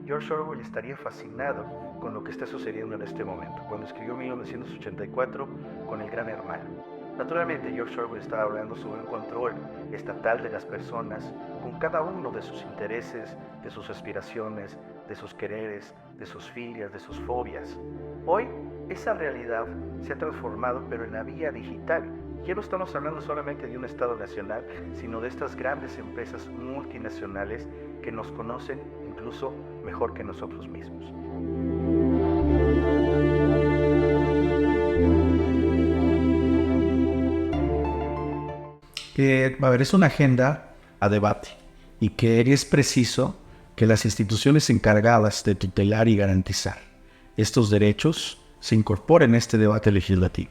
George Orwell estaría fascinado con lo que está sucediendo en este momento, cuando escribió 1984 con El Gran Hermano. Naturalmente, George Orwell estaba hablando sobre un control estatal de las personas con cada uno de sus intereses, de sus aspiraciones, de sus quereres, de sus filias, de sus fobias. Hoy, esa realidad se ha transformado, pero en la vía digital. Ya no estamos hablando solamente de un Estado nacional, sino de estas grandes empresas multinacionales que nos conocen incluso mejor que nosotros mismos. A ver, es una agenda a debate y que es preciso que las instituciones encargadas de tutelar y garantizar estos derechos se incorporen a este debate legislativo.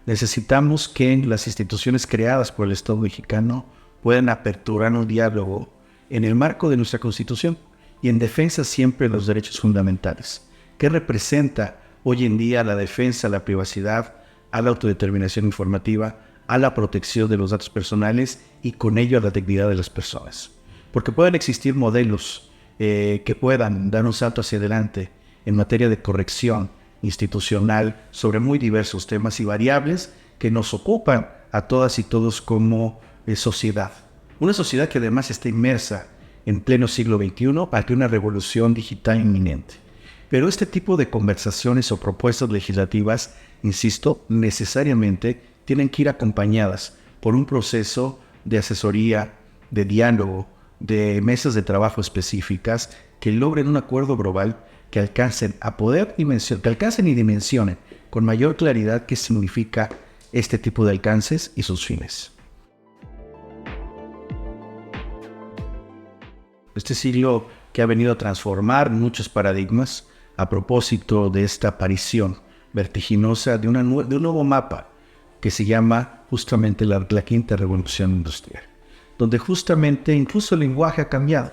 Necesitamos que las instituciones creadas por el Estado mexicano puedan aperturar un diálogo en el marco de nuestra Constitución y en defensa siempre de los derechos fundamentales. ¿Qué representa hoy en día la defensa a la privacidad, a la autodeterminación informativa, a la protección de los datos personales y con ello a la dignidad de las personas? Porque pueden existir modelos que puedan dar un salto hacia adelante en materia de corrección institucional sobre muy diversos temas y variables que nos ocupan a todas y todos como sociedad. Una sociedad que además está inmersa en pleno siglo XXI ante una revolución digital inminente. Pero este tipo de conversaciones o propuestas legislativas, insisto, necesariamente tienen que ir acompañadas por un proceso de asesoría, de diálogo, de mesas de trabajo específicas que logren un acuerdo global que alcancen y dimensionen con mayor claridad qué significa este tipo de alcances y sus fines. Este siglo que ha venido a transformar muchos paradigmas a propósito de esta aparición vertiginosa de un nuevo mapa que se llama justamente la quinta revolución industrial, donde justamente incluso el lenguaje ha cambiado.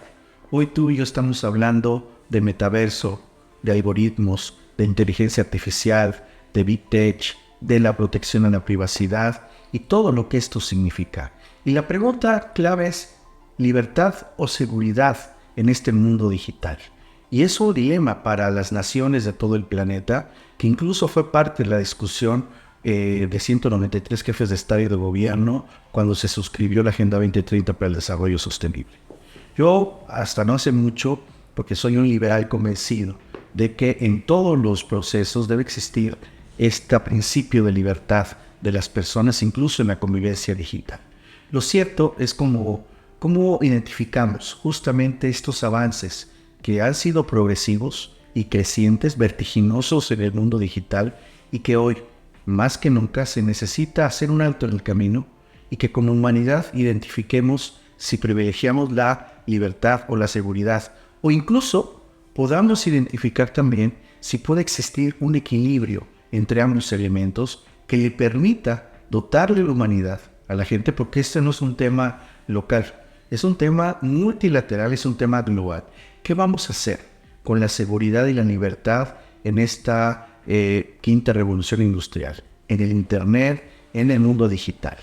Hoy tú y yo estamos hablando de metaverso, de algoritmos, de inteligencia artificial, de Big Tech, de la protección a la privacidad y todo lo que esto significa. Y la pregunta clave es libertad o seguridad en este mundo digital. Y es un dilema para las naciones de todo el planeta, que incluso fue parte de la discusión de 193 jefes de Estado y de Gobierno cuando se suscribió la Agenda 2030 para el Desarrollo Sostenible. Yo, hasta no hace mucho, porque soy un liberal convencido de que en todos los procesos debe existir este principio de libertad de las personas, incluso en la convivencia digital. Lo cierto es cómo identificamos justamente estos avances que han sido progresivos y crecientes, vertiginosos en el mundo digital y que hoy, más que nunca, se necesita hacer un alto en el camino y que como humanidad identifiquemos si privilegiamos la libertad o la seguridad, o incluso podamos identificar también si puede existir un equilibrio entre ambos elementos que le permita dotarle la humanidad a la gente, porque este no es un tema local, es un tema multilateral, es un tema global. ¿Qué vamos a hacer con la seguridad y la libertad en esta quinta revolución industrial, en el Internet, en el mundo digital?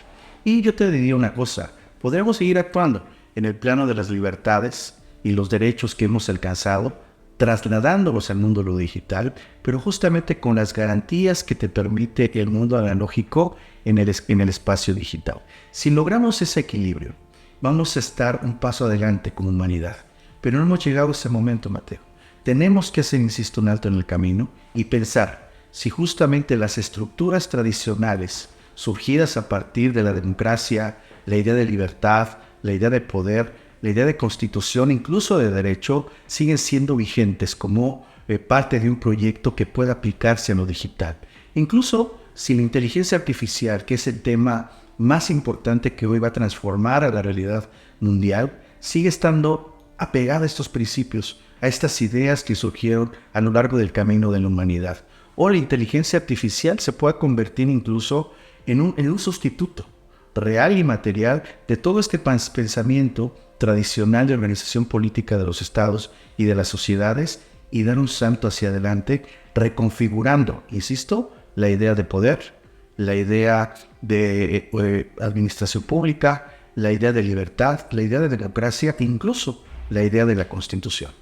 Y yo te diría una cosa, podremos seguir actuando en el plano de las libertades y los derechos que hemos alcanzado, trasladándolos al mundo de lo digital, pero justamente con las garantías que te permite el mundo analógico en el espacio digital. Si logramos ese equilibrio, vamos a estar un paso adelante como humanidad. Pero no hemos llegado a ese momento, Mateo. Tenemos que hacer, insisto, un alto en el camino y pensar si justamente las estructuras tradicionales surgidas a partir de la democracia, la idea de libertad, la idea de poder, la idea de constitución, incluso de derecho, siguen siendo vigentes como parte de un proyecto que pueda aplicarse a lo digital. Incluso si la inteligencia artificial, que es el tema más importante que hoy va a transformar a la realidad mundial, sigue estando apegada a estos principios, a estas ideas que surgieron a lo largo del camino de la humanidad. O la inteligencia artificial se puede convertir incluso en un sustituto real y material de todo este pensamiento tradicional de organización política de los estados y de las sociedades y dar un salto hacia adelante, reconfigurando, insisto, la idea de poder, la idea de administración pública, la idea de libertad, la idea de democracia e incluso la idea de la Constitución.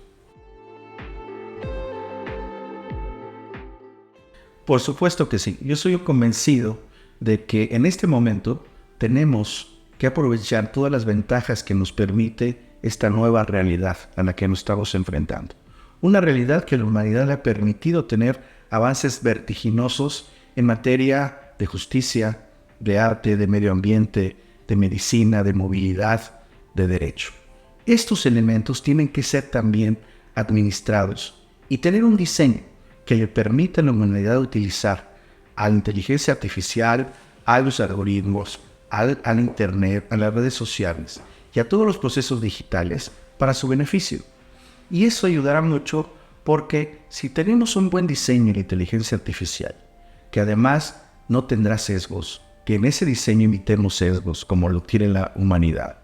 Por supuesto que sí. Yo soy convencido de que en este momento tenemos que aprovechar todas las ventajas que nos permite esta nueva realidad a la que nos estamos enfrentando. Una realidad que a la humanidad le ha permitido tener avances vertiginosos en materia de justicia, de arte, de medio ambiente, de medicina, de movilidad, de derecho. Estos elementos tienen que ser también administrados y tener un diseño que le permita a la humanidad utilizar a la inteligencia artificial, a los algoritmos, al Internet, a las redes sociales y a todos los procesos digitales para su beneficio. Y eso ayudará mucho porque si tenemos un buen diseño en la inteligencia artificial, que además no tendrá sesgos, que en ese diseño imitemos sesgos como lo tiene la humanidad,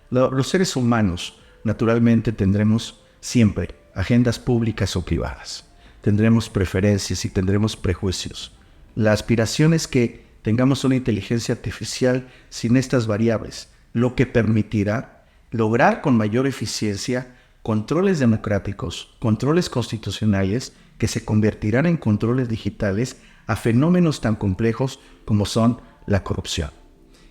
los seres humanos naturalmente tendremos siempre agendas públicas o privadas. Tendremos preferencias y tendremos prejuicios. La aspiración es que tengamos una inteligencia artificial sin estas variables, lo que permitirá lograr con mayor eficiencia controles democráticos, controles constitucionales que se convertirán en controles digitales a fenómenos tan complejos como son la corrupción.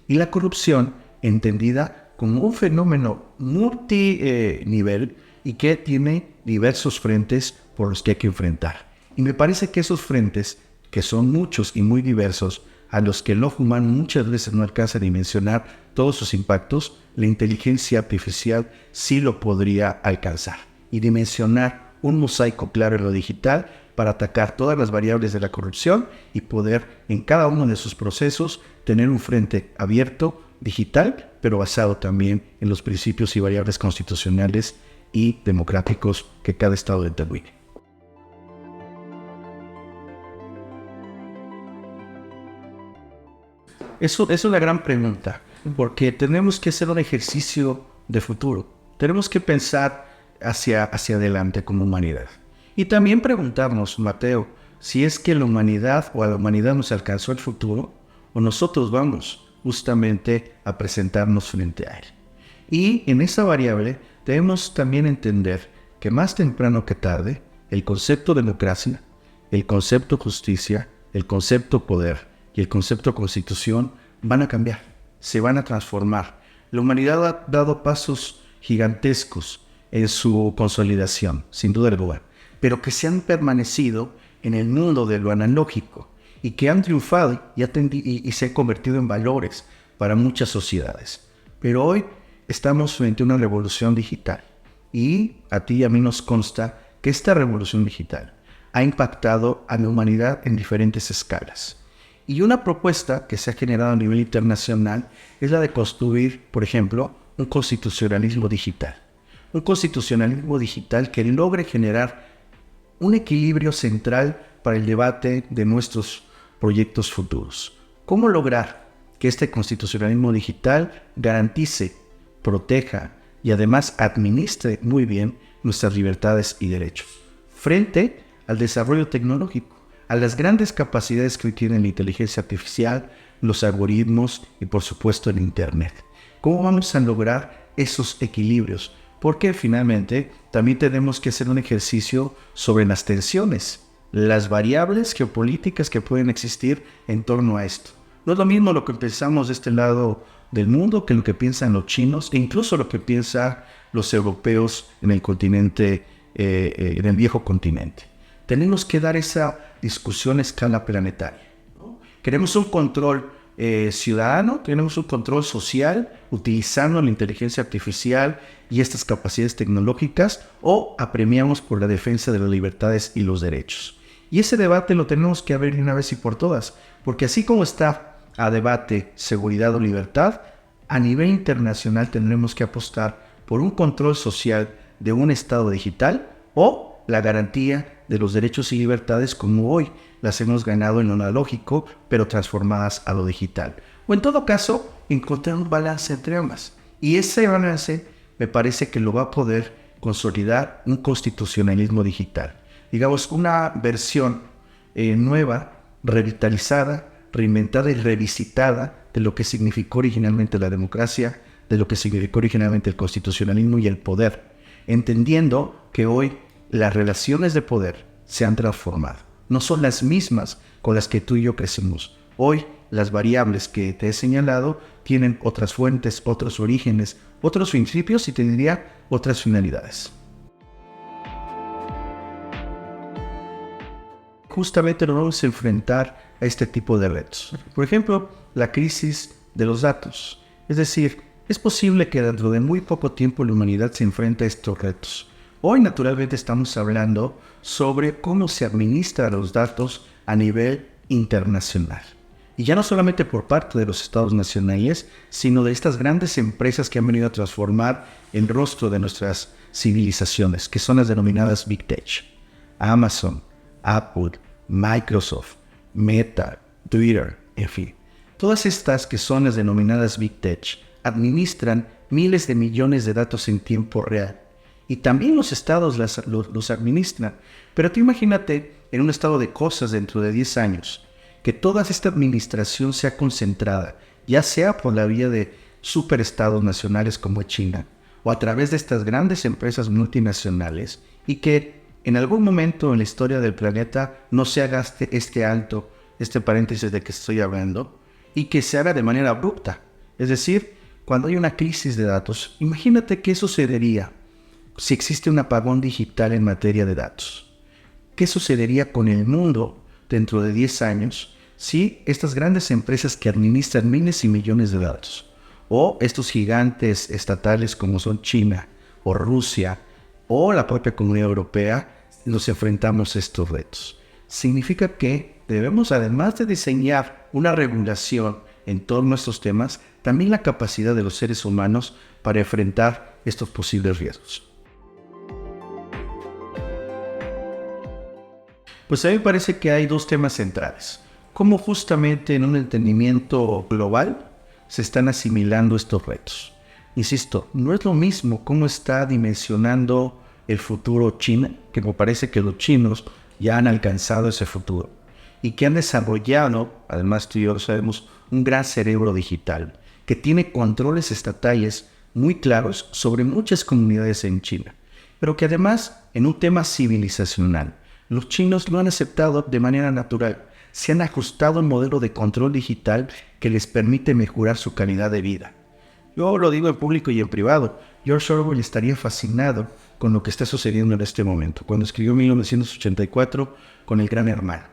Y la corrupción entendida como un fenómeno multinivel y que tiene diversos frentes por los que hay que enfrentar. Y me parece que esos frentes, que son muchos y muy diversos, a los que el ojo humano muchas veces no alcanza a dimensionar todos sus impactos, la inteligencia artificial sí lo podría alcanzar y dimensionar un mosaico claro en lo digital para atacar todas las variables de la corrupción y poder en cada uno de sus procesos tener un frente abierto, digital, pero basado también en los principios y variables constitucionales y democráticos que cada Estado determine. Eso es una gran pregunta, porque tenemos que hacer un ejercicio de futuro. Tenemos que pensar hacia adelante como humanidad. Y también preguntarnos, Mateo, si es que la humanidad o a la humanidad nos alcanzó el futuro, o nosotros vamos justamente a presentarnos frente a él. Y en esa variable debemos también entender que más temprano que tarde, el concepto democracia, el concepto justicia, el concepto poder y el concepto constitución van a cambiar, se van a transformar. La humanidad ha dado pasos gigantescos en su consolidación, sin duda alguna, pero que se han permanecido en el mundo de lo analógico y que han triunfado y se han convertido en valores para muchas sociedades. Pero hoy estamos frente a una revolución digital y a ti y a mí nos consta que esta revolución digital ha impactado a la humanidad en diferentes escalas. Y una propuesta que se ha generado a nivel internacional es la de construir, por ejemplo, un constitucionalismo digital. Un constitucionalismo digital que logre generar un equilibrio central para el debate de nuestros proyectos futuros. ¿Cómo lograr que este constitucionalismo digital garantice, proteja y además administre muy bien nuestras libertades y derechos frente al desarrollo tecnológico, a las grandes capacidades que hoy tiene la inteligencia artificial, los algoritmos y por supuesto el Internet? ¿Cómo vamos a lograr esos equilibrios? Porque finalmente también tenemos que hacer un ejercicio sobre las tensiones, las variables geopolíticas que pueden existir en torno a esto. No es lo mismo lo que pensamos de este lado del mundo que lo que piensan los chinos e incluso lo que piensan los europeos en el continente, en el viejo continente. Tenemos que dar esa discusión a escala planetaria, ¿no? Queremos un control ciudadano, tenemos un control social utilizando la inteligencia artificial y estas capacidades tecnológicas, o apremiamos por la defensa de las libertades y los derechos. Y ese debate lo tenemos que abrir de una vez y por todas, porque así como está a debate seguridad o libertad, a nivel internacional tendremos que apostar por un control social de un Estado digital o la garantía de los derechos y libertades como hoy las hemos ganado en lo analógico, pero transformadas a lo digital. O en todo caso, encontrar un balance entre ambas. Y ese balance me parece que lo va a poder consolidar un constitucionalismo digital. Digamos, una versión nueva, revitalizada, reinventada y revisitada de lo que significó originalmente la democracia, de lo que significó originalmente el constitucionalismo y el poder, entendiendo que hoy las relaciones de poder se han transformado. no son las mismas con las que tú y yo crecimos. Hoy, las variables que te he señalado tienen otras fuentes, otros orígenes, otros principios y te diría otras finalidades. Justamente nos vamos a enfrentar a este tipo de retos. Por ejemplo, la crisis de los datos. Es decir, es posible que dentro de muy poco tiempo la humanidad se enfrente a estos retos. Hoy, naturalmente, estamos hablando sobre cómo se administran los datos a nivel internacional. Y ya no solamente por parte de los estados nacionales, sino de estas grandes empresas que han venido a transformar el rostro de nuestras civilizaciones, que son las denominadas Big Tech. Amazon, Apple, Microsoft, Meta, Twitter, en fin. Todas estas que son las denominadas Big Tech administran miles de millones de datos en tiempo real. Y también los estados los administran. Pero tú imagínate en un estado de cosas dentro de 10 años, que toda esta administración sea concentrada, ya sea por la vía de superestados nacionales como China, o a través de estas grandes empresas multinacionales, y que en algún momento en la historia del planeta no se haga este paréntesis de que estoy hablando, y que se haga de manera abrupta. Es decir, cuando hay una crisis de datos, imagínate qué sucedería si existe un apagón digital en materia de datos. ¿Qué sucedería con el mundo dentro de 10 años si estas grandes empresas que administran miles y millones de datos, o estos gigantes estatales como son China o Rusia o la propia Comunidad Europea, nos enfrentamos a estos retos? Significa que debemos, además de diseñar una regulación en todos nuestros temas, también la capacidad de los seres humanos para enfrentar estos posibles riesgos. Pues a mí me parece que hay dos temas centrales. Cómo justamente en un entendimiento global se están asimilando estos retos. Insisto, no es lo mismo cómo está dimensionando el futuro China, que me parece que los chinos ya han alcanzado ese futuro y que han desarrollado, además tú y yo lo sabemos, un gran cerebro digital que tiene controles estatales muy claros sobre muchas comunidades en China, pero que además en un tema civilizacional los chinos lo han aceptado de manera natural. Se han ajustado al modelo de control digital que les permite mejorar su calidad de vida. Yo lo digo en público y en privado. George Orwell estaría fascinado con lo que está sucediendo en este momento, cuando escribió 1984 con El Gran Hermano.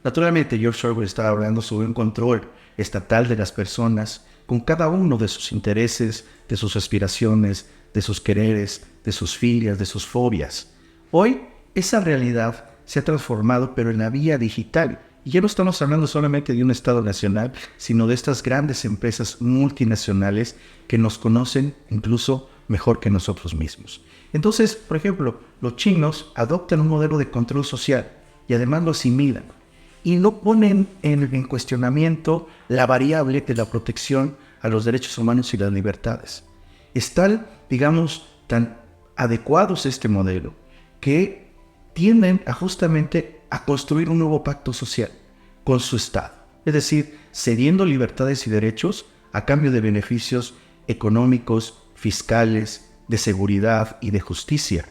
Naturalmente, George Orwell estaba hablando sobre un control estatal de las personas, con cada uno de sus intereses, de sus aspiraciones, de sus quereres, de sus filias, de sus fobias. Hoy, esa realidad se ha transformado, pero en la vía digital. Y ya no estamos hablando solamente de un Estado nacional, sino de estas grandes empresas multinacionales que nos conocen incluso mejor que nosotros mismos. Entonces, por ejemplo, los chinos adoptan un modelo de control social y además lo asimilan. Y no ponen en cuestionamiento la variable de la protección a los derechos humanos y las libertades. Están, digamos, tan adecuados a este modelo que tienden justamente a construir un nuevo pacto social con su Estado. Es decir, cediendo libertades y derechos a cambio de beneficios económicos, fiscales, de seguridad y de justicia.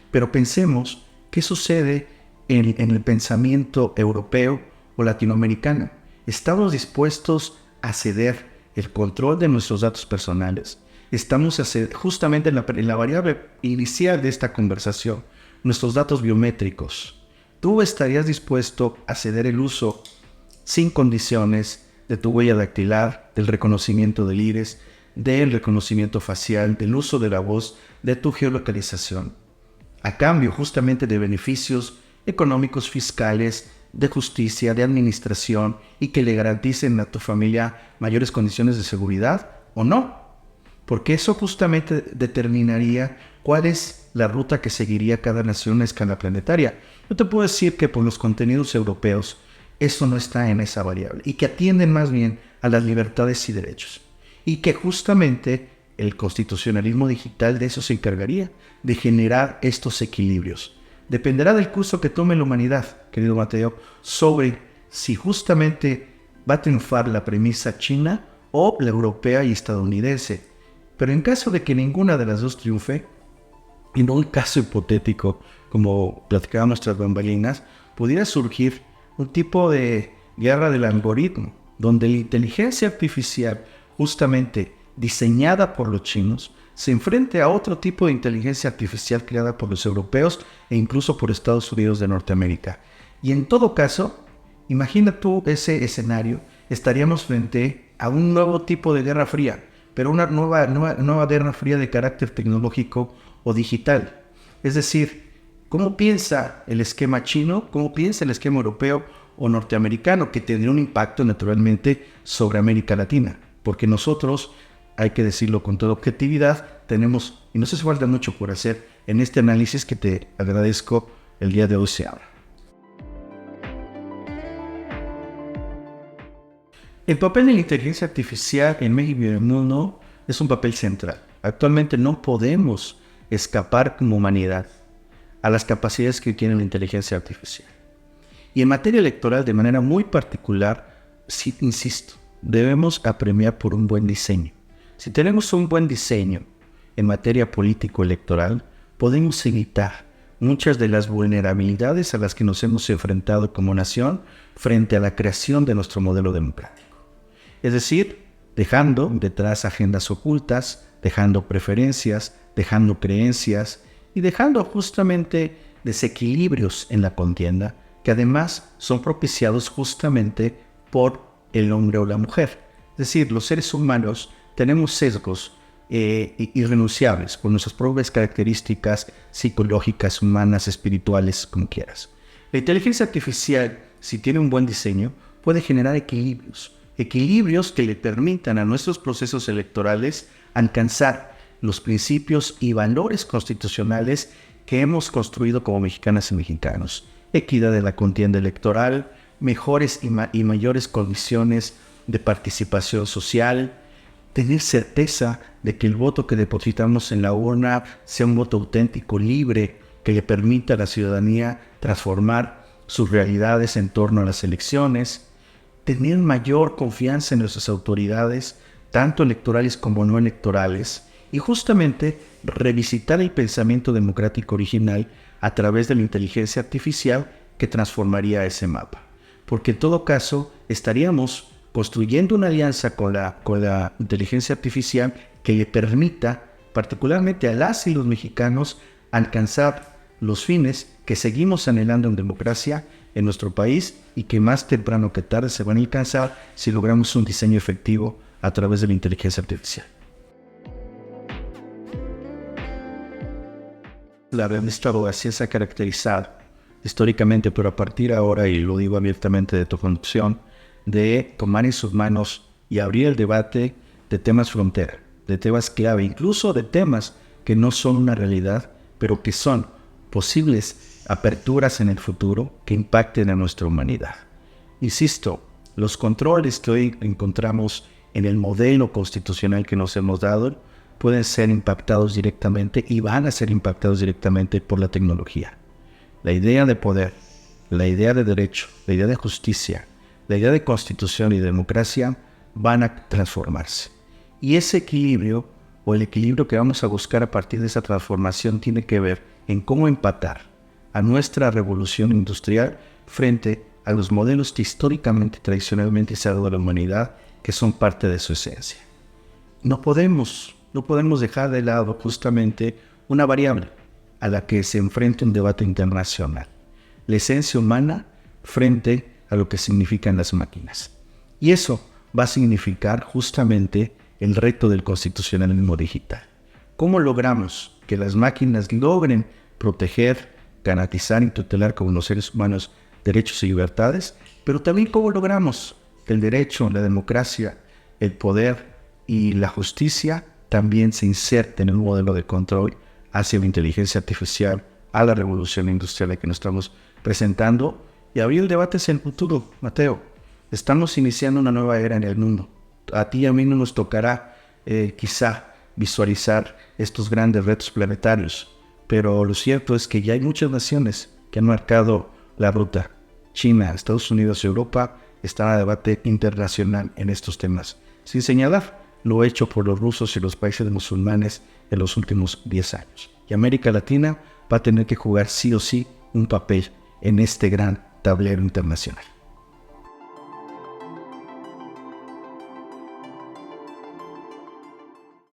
Pero pensemos qué sucede en el pensamiento europeo o latinoamericano. ¿Estamos dispuestos a ceder el control de nuestros datos personales? Estamos justamente en la variable inicial de esta conversación, nuestros datos biométricos. ¿Tú estarías dispuesto a ceder el uso sin condiciones de tu huella dactilar, del reconocimiento del iris, del reconocimiento facial, del uso de la voz, de tu geolocalización, a cambio justamente de beneficios económicos, fiscales, de justicia, de administración y que le garanticen a tu familia mayores condiciones de seguridad o no? Porque eso justamente determinaría cuál es la ruta que seguiría cada nación a escala planetaria. Yo te puedo decir que por los contenidos europeos eso no está en esa variable y que atienden más bien a las libertades y derechos. Y que justamente el constitucionalismo digital de eso se encargaría, de generar estos equilibrios. Dependerá del curso que tome la humanidad, querido Mateo, sobre si justamente va a triunfar la premisa china o la europea y estadounidense. Pero en caso de que ninguna de las dos triunfe, y no un caso hipotético, como platicábamos nuestras bambalinas, pudiera surgir un tipo de guerra del algoritmo, donde la inteligencia artificial, justamente diseñada por los chinos, se enfrente a otro tipo de inteligencia artificial creada por los europeos e incluso por Estados Unidos de Norteamérica. Y en todo caso, imagina tú ese escenario, estaríamos frente a un nuevo tipo de guerra fría, pero una nueva guerra fría de carácter tecnológico o digital. Es decir, ¿cómo piensa el esquema chino? ¿Cómo piensa el esquema europeo o norteamericano? Que tendría un impacto naturalmente sobre América Latina, porque nosotros, hay que decirlo con toda objetividad, tenemos, y no se falta mucho por hacer en este análisis que te agradezco el día de hoy se abra. El papel de la inteligencia artificial en México y en el mundo es un papel central. Actualmente no podemos escapar como humanidad a las capacidades que tiene la inteligencia artificial. Y en materia electoral, de manera muy particular, sí, insisto, debemos apremiar por un buen diseño. Si tenemos un buen diseño en materia político-electoral, podemos evitar muchas de las vulnerabilidades a las que nos hemos enfrentado como nación frente a la creación de nuestro modelo democrático. Es decir, dejando detrás agendas ocultas, dejando preferencias, dejando creencias y dejando justamente desequilibrios en la contienda que además son propiciados justamente por el hombre o la mujer. Es decir, los seres humanos tenemos sesgos irrenunciables por nuestras propias características psicológicas, humanas, espirituales, como quieras. La inteligencia artificial, si tiene un buen diseño, puede generar equilibrios que le permitan a nuestros procesos electorales alcanzar los principios y valores constitucionales que hemos construido como mexicanas y mexicanos. Equidad de la contienda electoral, mejores y mayores condiciones de participación social, tener certeza de que el voto que depositamos en la urna sea un voto auténtico, libre, que le permita a la ciudadanía transformar sus realidades en torno a las elecciones, tener mayor confianza en nuestras autoridades, tanto electorales como no electorales, y justamente revisitar el pensamiento democrático original a través de la inteligencia artificial que transformaría ese mapa. Porque en todo caso estaríamos construyendo una alianza con la inteligencia artificial que le permita, particularmente a las y los mexicanos, alcanzar los fines que seguimos anhelando en democracia en nuestro país y que más temprano que tarde se van a alcanzar si logramos un diseño efectivo a través de la inteligencia artificial. La nuestra abogacía se ha caracterizado históricamente, pero a partir de ahora, y lo digo abiertamente de tu conducción, de tomar en sus manos y abrir el debate de temas frontera, de temas clave, incluso de temas que no son una realidad, pero que son posibles aperturas en el futuro que impacten a nuestra humanidad. Insisto, los controles que hoy encontramos en el modelo constitucional que nos hemos dado pueden ser impactados directamente y van a ser impactados directamente por la tecnología. La idea de poder, la idea de derecho, la idea de justicia, la idea de constitución y democracia van a transformarse. Y ese equilibrio, o el equilibrio que vamos a buscar a partir de esa transformación, tiene que ver en cómo empatar a nuestra revolución industrial frente a los modelos que históricamente, tradicionalmente se ha dado a la humanidad, que son parte de su esencia. No podemos dejar de lado justamente una variable a la que se enfrenta un debate internacional. La esencia humana frente a lo que significan las máquinas. Y eso va a significar justamente el reto del constitucionalismo digital. ¿Cómo logramos que las máquinas logren proteger, garantizar y tutelar como los seres humanos derechos y libertades? Pero también cómo logramos que el derecho, la democracia, el poder y la justicia también se inserten en un modelo de control hacia la inteligencia artificial, a la revolución industrial que nos estamos presentando, y abrir el debate hacia el futuro, Mateo. Estamos iniciando una nueva era en el mundo. A ti y a mí no nos tocará quizá visualizar estos grandes retos planetarios, pero lo cierto es que ya hay muchas naciones que han marcado la ruta. China, Estados Unidos y Europa están a debate internacional en estos temas, sin señalar lo hecho por los rusos y los países musulmanes en los últimos 10 años. Y América Latina va a tener que jugar sí o sí un papel en este gran tablero internacional.